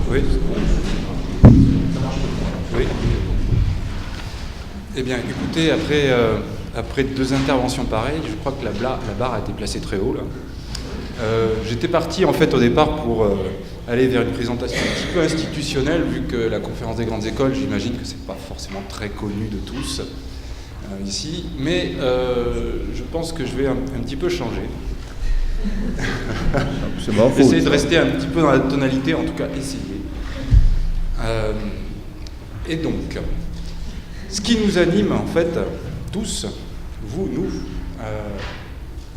Oui. Oui. Eh bien, écoutez, après deux interventions pareilles, je crois que la barre a été placée très haut, là. J'étais parti, en fait, au départ pour aller vers une présentation un petit peu institutionnelle, vu que la conférence des grandes écoles, j'imagine que c'est pas forcément très connu de tous ici, mais je pense que je vais un petit peu changer. Essayer de rester un petit peu dans la tonalité, en tout cas essayer. Et donc, ce qui nous anime en fait tous, vous, nous,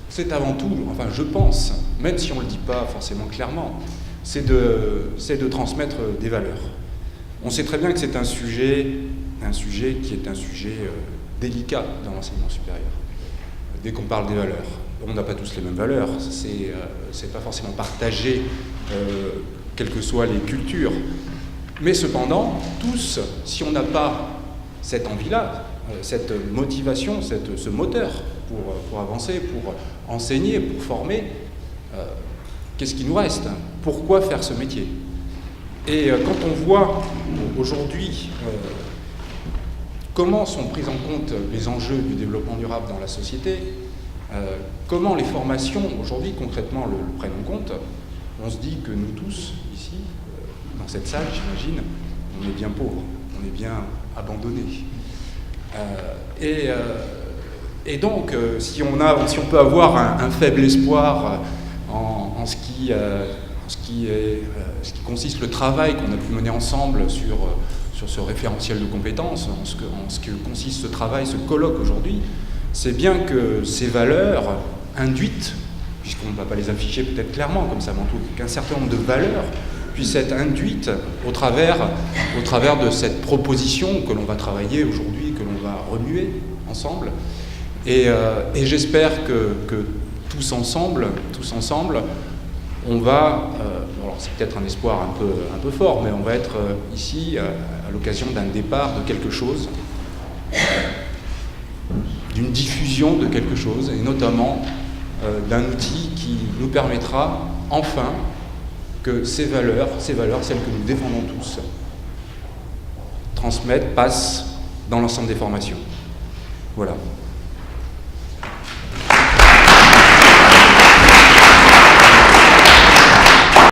c'est avant tout, enfin je pense, même si on ne le dit pas forcément clairement, c'est de transmettre des valeurs. On sait très bien que c'est un sujet qui est un sujet délicat dans l'enseignement supérieur. Dès qu'on parle des valeurs, on n'a pas tous les mêmes valeurs, c'est pas forcément partagé, quelles que soient les cultures. Mais cependant, tous, si on n'a pas cette envie-là, cette motivation, ce moteur pour avancer, pour enseigner, pour former, qu'est-ce qui nous reste? Pourquoi faire ce métier? Et quand on voit aujourd'hui comment sont pris en compte les enjeux du développement durable dans la société, comment les formations aujourd'hui concrètement le prennent en compte, on se dit que nous tous, ici, dans cette salle, j'imagine, on est bien pauvres, on est bien abandonnés. Et donc, si on peut avoir un faible espoir en ce qui consiste le travail qu'on a pu mener ensemble sur ce référentiel de compétences, en ce que consiste ce travail, ce colloque aujourd'hui, c'est bien que ces valeurs induites, puisqu'on ne va pas les afficher peut-être clairement comme ça, mais en tout cas qu'un certain nombre de valeurs puissent être induites au travers de cette proposition que l'on va travailler aujourd'hui, que l'on va remuer ensemble. Et j'espère que tous ensemble, on va, alors c'est peut-être un espoir un peu fort, mais on va être ici à l'occasion d'un départ de quelque chose, d'une diffusion de quelque chose, et notamment d'un outil qui nous permettra enfin que ces valeurs, celles que nous défendons tous, passent dans l'ensemble des formations. Voilà.